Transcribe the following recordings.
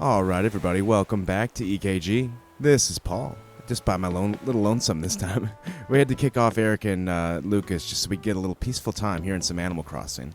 Alright everybody, welcome back to EKG. This is Paul. Just by my little lonesome this time. We had to kick off Eric and Lukas just so we could get a little peaceful time here in some Animal Crossing.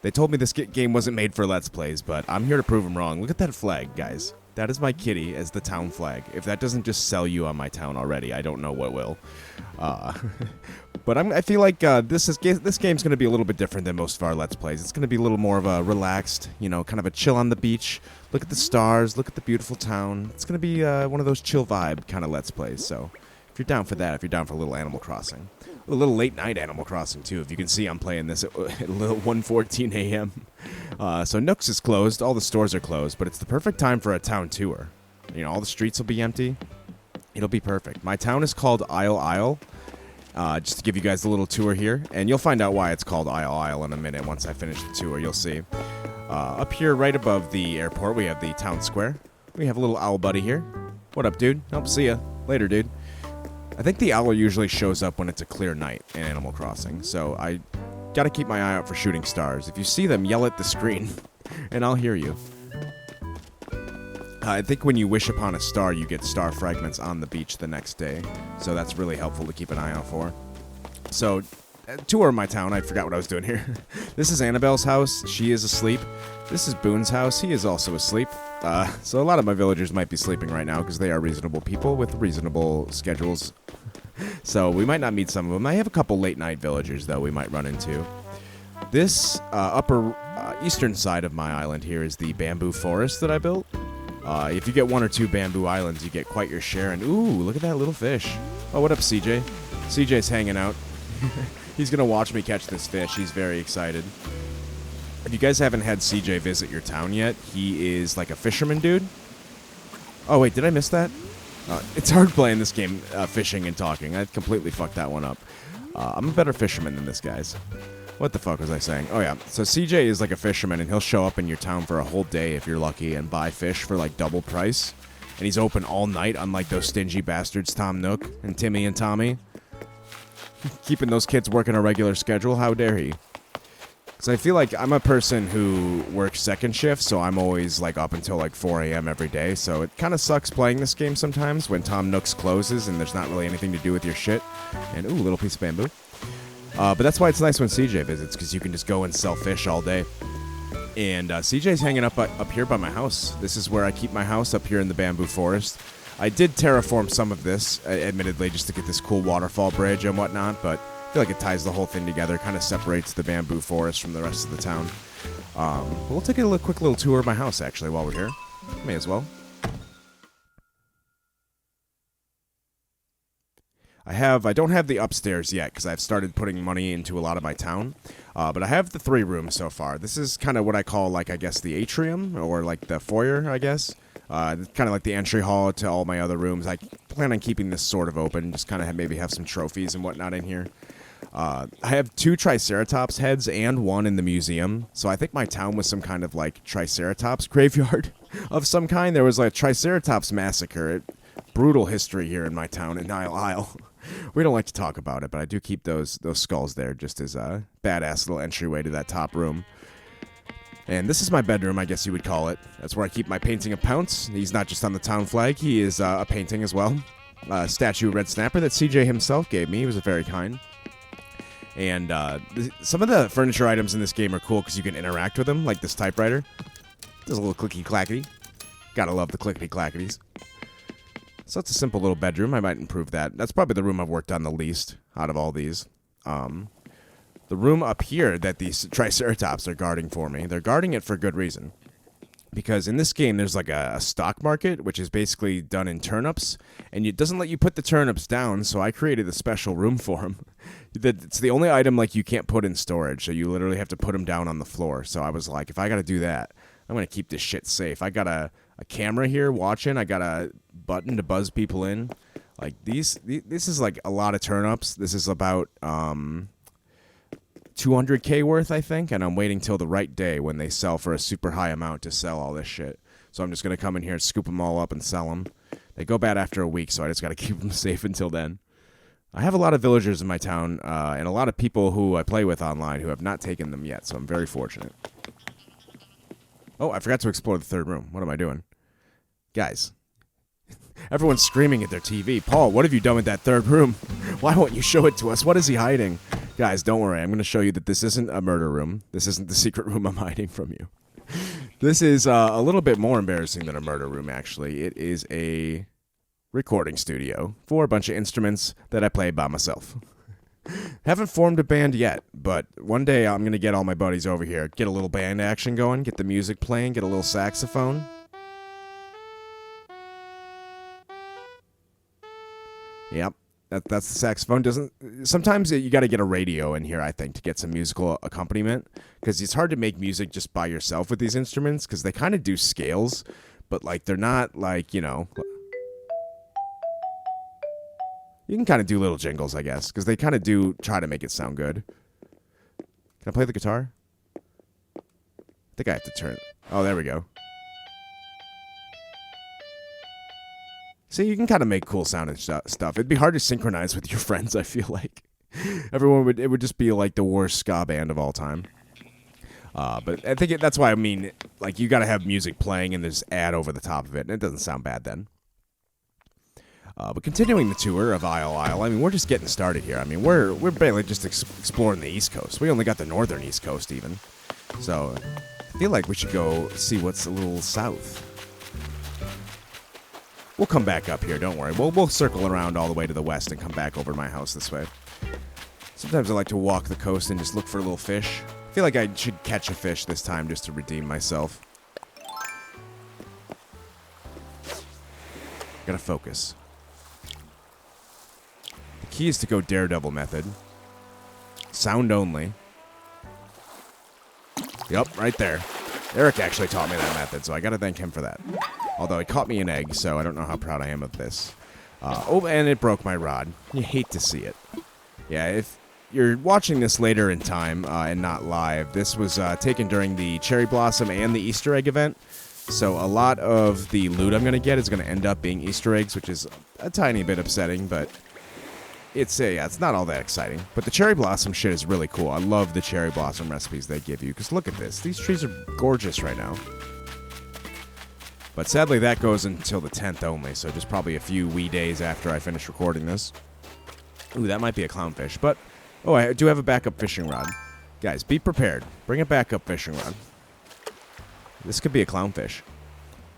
They told me this game wasn't made for Let's Plays, but I'm here to prove them wrong. Look at that flag, guys. That is my kitty as the town flag. If that doesn't just sell you on my town already, I don't know what will. But I feel like this game's going to be a little bit different than most of our Let's Plays. It's going to be a little more of a relaxed, kind of a chill on the beach. Look at the stars, look at the beautiful town. It's going to be one of those chill vibe kind of Let's Plays. So if you're down for that, if you're down for a little Animal Crossing. A little late night Animal Crossing too. If you can see, I'm playing this at a little 1:14 a.m. So Nook's is closed. All the stores are closed, but it's the perfect time for a town tour. All the streets will be empty. It'll be perfect. My town is called Isle Isle. Just to give you guys a little tour here, and you'll find out why it's called Isle Isle in a minute once I finish the tour. You'll see. Up here, right above the airport, we have the town square. We have a little owl buddy here. What up, dude? Hope to see ya later, dude. I think the owl usually shows up when it's a clear night in Animal Crossing, so I gotta keep my eye out for shooting stars. If you see them, yell at the screen, and I'll hear you. I think when you wish upon a star, you get star fragments on the beach the next day, so that's really helpful to keep an eye out for. So, tour of my town. I forgot what I was doing here. This is Annabelle's house. She is asleep. This is Boone's house. He is also asleep. So a lot of my villagers might be sleeping right now because they are reasonable people with reasonable schedules. So we might not meet some of them. I have a couple late night villagers, though, we might run into. This upper eastern side of my island here is the bamboo forest that I built. If you get one or two bamboo islands, you get quite your share. And ooh, look at that little fish. Oh, what up, CJ? CJ's hanging out. He's going to watch me catch this fish. He's very excited. If you guys haven't had CJ visit your town yet, he is like a fisherman dude. Oh, wait, did I miss that? It's hard playing this game fishing and talking. I completely fucked that one up. I'm a better fisherman than this, guys. What the fuck was I saying? Oh, yeah. So CJ is like a fisherman, and he'll show up in your town for a whole day if you're lucky and buy fish for like double price. And he's open all night, unlike those stingy bastards Tom Nook and Timmy and Tommy. Keeping those kids working a regular schedule, how dare he? So I feel like I'm a person who works second shift, so I'm always like up until like 4 a.m. every day. So it kind of sucks playing this game sometimes when Tom Nook's closes and there's not really anything to do with your shit. And ooh, little piece of bamboo. But that's why it's nice when CJ visits, because you can just go and sell fish all day. And CJ's hanging up here by my house. This is where I keep my house, up here in the bamboo forest. I did terraform some of this, admittedly, just to get this cool waterfall bridge and whatnot, but I feel like it ties the whole thing together, kind of separates the bamboo forest from the rest of the town. We'll take a quick little tour of my house, actually, while we're here. May as well. I don't have the upstairs yet, because I've started putting money into a lot of my town, but I have the 3 rooms so far. This is kind of what I call, like, I guess, the atrium, or like the foyer, I guess. Kind of like the entry hall to all my other rooms. I plan on keeping this sort of open, just kind of maybe have some trophies and whatnot in here. I have 2 Triceratops heads and 1 in the museum, so I think my town was some kind of like Triceratops graveyard of some kind. There was like a Triceratops massacre. Brutal history here in my town in Isle Isle. We don't like to talk about it, but I do keep those skulls there just as a badass little entryway to that top room. And this is my bedroom, I guess you would call it. That's where I keep my painting of Pounce. He's not just on the town flag, he is a painting as well. Statue of Red Snapper that CJ himself gave me. He was very kind. And some of the furniture items in this game are cool because you can interact with them, like this typewriter. Does a little clicky-clackety. Gotta love the clickety-clacketies. So it's a simple little bedroom. I might improve that. That's probably the room I've worked on the least out of all these. The room up here that these Triceratops are guarding for me, they're guarding it for good reason. Because in this game, there's like a stock market, which is basically done in turnips, and it doesn't let you put the turnips down, so I created a special room for them. It's the only item like you can't put in storage, so you literally have to put them down on the floor. So I was like, if I got to do that, I'm going to keep this shit safe. I got a camera here watching. I got a button to buzz people in. Like this is like a lot of turnips. This is about 200K worth, I think, and I'm waiting till the right day when they sell for a super high amount to sell all this shit. So I'm just going to come in here and scoop them all up and sell them. They go bad after a week, so I just got to keep them safe until then. I have a lot of villagers in my town, and a lot of people who I play with online who have not taken them yet, so I'm very fortunate. Oh, I forgot to explore the third room. What am I doing? Guys, everyone's screaming at their TV. Paul, what have you done with that third room? Why won't you show it to us? What is he hiding? Guys, don't worry. I'm going to show you that this isn't a murder room. This isn't the secret room I'm hiding from you. This is a little bit more embarrassing than a murder room, actually. It is a recording studio for a bunch of instruments that I play by myself. Haven't formed a band yet, but one day I'm going to get all my buddies over here, get a little band action going, get the music playing, get a little saxophone. Yep, that's the saxophone. Sometimes you got to get a radio in here, I think, to get some musical accompaniment, because it's hard to make music just by yourself with these instruments, because they kind of do scales, but like they're not like, you know. You can kind of do little jingles, I guess, because they kind of do try to make it sound good. Can I play the guitar? I think I have to turn. Oh, there we go. See, you can kind of make cool sounding stuff. It'd be hard to synchronize with your friends, I feel like. It would just be like the worst ska band of all time. But I think that's why I mean, like, you got to have music playing and there's ad over the top of it, and it doesn't sound bad then. But continuing the tour of Isle, I mean, we're just getting started here. I mean, we're barely just exploring the East Coast. We only got the northern East Coast, even. So, I feel like we should go see what's a little south. We'll come back up here, don't worry. We'll circle around all the way to the west and come back over to my house this way. Sometimes I like to walk the coast and just look for a little fish. I feel like I should catch a fish this time just to redeem myself. Gotta focus. Key is to go daredevil method. Sound only. Yep, right there. Eric actually taught me that method, so I gotta thank him for that. Although he caught me an egg, so I don't know how proud I am of this. Oh, and it broke my rod. You hate to see it. Yeah, if you're watching this later in time and not live, this was taken during the Cherry Blossom and the Easter egg event. So a lot of the loot I'm gonna get is gonna end up being Easter eggs, which is a tiny bit upsetting, but it's not all that exciting. But the cherry blossom shit is really cool. I love the cherry blossom recipes they give you, because look at this. These trees are gorgeous right now. But sadly, that goes until the 10th only, so just probably a few wee days after I finish recording this. Ooh, that might be a clownfish, but oh, I do have a backup fishing rod. Guys, be prepared. Bring a backup fishing rod. This could be a clownfish.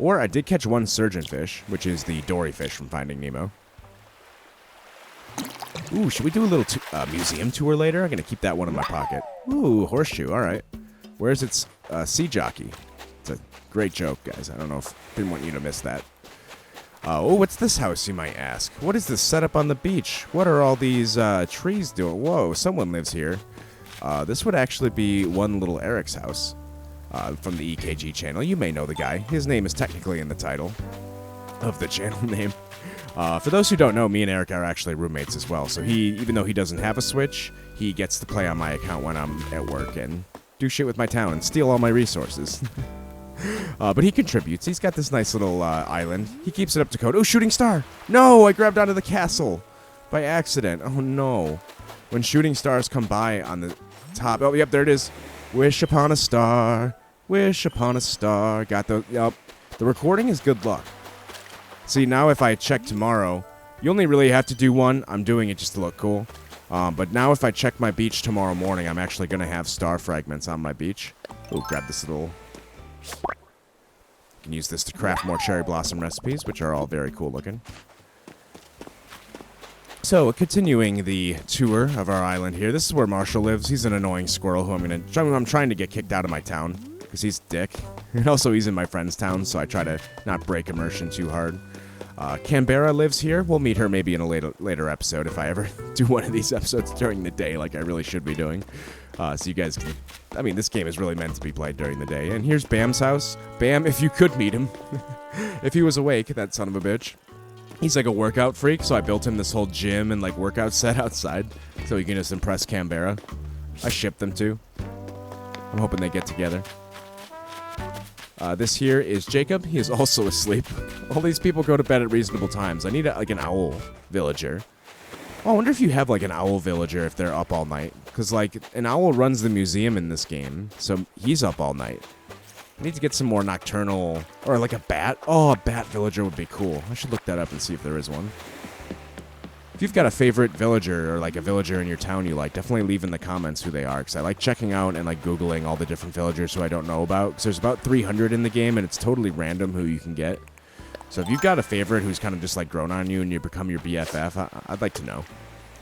Or I did catch one surgeonfish, which is the dory fish from Finding Nemo. Ooh, should we do a little museum tour later? I'm going to keep that one in my pocket. Ooh, horseshoe. All right. Where's its sea jockey? It's a great joke, guys. I don't know if I didn't want you to miss that. Oh, what's this house, you might ask? What is this setup on the beach? What are all these trees doing? Whoa, someone lives here. This would actually be one little Eric's house from the EKG channel. You may know the guy. His name is technically in the title of the channel name. For those who don't know, me and Eric are actually roommates as well. So even though he doesn't have a Switch, he gets to play on my account when I'm at work and do shit with my town and steal all my resources. But he contributes. He's got this nice little island. He keeps it up to code. Oh, shooting star! No, I grabbed onto the castle by accident. Oh no! When shooting stars come by on the top. Oh, yep, there it is. Wish upon a star. Wish upon a star. Got the. Yep. The recording is good luck. See, now if I check tomorrow, you only really have to do one. I'm doing it just to look cool. But now if I check my beach tomorrow morning, I'm actually going to have star fragments on my beach. Oh, grab this little... You can use this to craft more cherry blossom recipes, which are all very cool looking. So, continuing the tour of our island here. This is where Marshall lives. He's an annoying squirrel who I'm trying to get kicked out of my town, because he's a dick. And also, he's in my friend's town, so I try to not break immersion too hard. Canberra lives here. We'll meet her maybe in a later episode if I ever do one of these episodes during the day, like I really should be doing. So you guys can... I mean, this game is really meant to be played during the day. And here's Bam's house. Bam, if you could meet him. If he was awake, that son of a bitch. He's like a workout freak, so I built him this whole gym and like workout set outside so he can just impress Canberra. I shipped them too. I'm hoping they get together. This here is Jacob. He is also asleep. All these people go to bed at reasonable times. I need like an owl villager. Oh, I wonder if you have like an owl villager if they're up all night. Because like an owl runs the museum in this game, so he's up all night. I need to get some more nocturnal, or like a bat. Oh, a bat villager would be cool. I should look that up and see if there is one. If you've got a favorite villager or like a villager in your town you like, definitely leave in the comments who they are, because I like checking out and like Googling all the different villagers who I don't know about, because there's about 300 in the game and it's totally random who you can get. So if you've got a favorite who's kind of just like grown on you and you become your BFF, I'd like to know.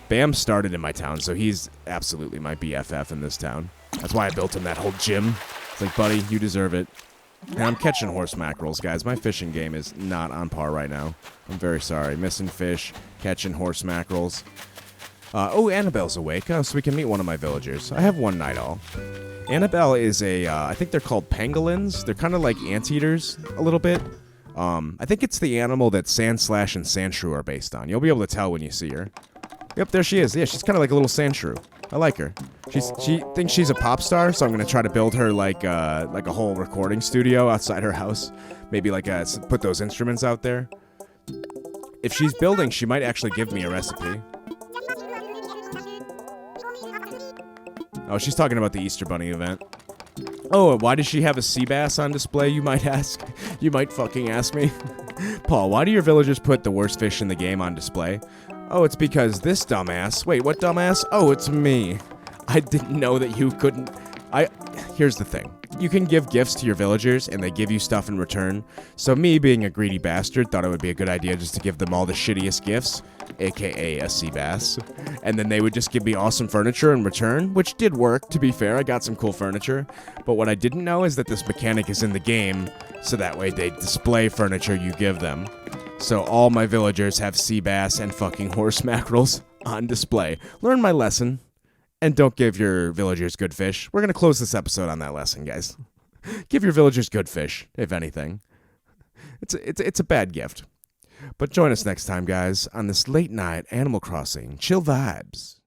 Bam started in my town, so he's absolutely my BFF in this town. That's why I built him that whole gym. It's like, buddy, you deserve it. And I'm catching horse mackerels, guys. My fishing game is not on par right now. I'm very sorry. Missing fish, catching horse mackerels. Oh, Annabelle's awake, so we can meet one of my villagers. I have one night owl. Annabelle is I think they're called pangolins. They're kind of like anteaters a little bit. I think it's the animal that Sandslash and Sandshrew are based on. You'll be able to tell when you see her. Yep, there she is. Yeah, she's kind of like a little Sandshrew. I like her. She thinks she's a pop star, so I'm gonna try to build her like a whole recording studio outside her house. Maybe like put those instruments out there. If she's building, she might actually give me a recipe. Oh, she's talking about the Easter Bunny event. Oh, why does she have a sea bass on display, you might ask? You might fucking ask me. Paul, why do your villagers put the worst fish in the game on display? Oh, it's because this dumbass... Wait, what dumbass? Oh, it's me. I didn't know that you couldn't... Here's the thing. You can give gifts to your villagers, and they give you stuff in return. So me, being a greedy bastard, thought it would be a good idea just to give them all the shittiest gifts, a.k.a. a sea bass. And then they would just give me awesome furniture in return, which did work, to be fair. I got some cool furniture. But what I didn't know is that this mechanic is in the game, so that way they display furniture you give them. So all my villagers have sea bass and fucking horse mackerels on display. Learn my lesson, and don't give your villagers good fish. We're going to close this episode on that lesson, guys. Give your villagers good fish, if anything. It's a bad gift. But join us next time, guys, on this late night Animal Crossing Chill Vibes.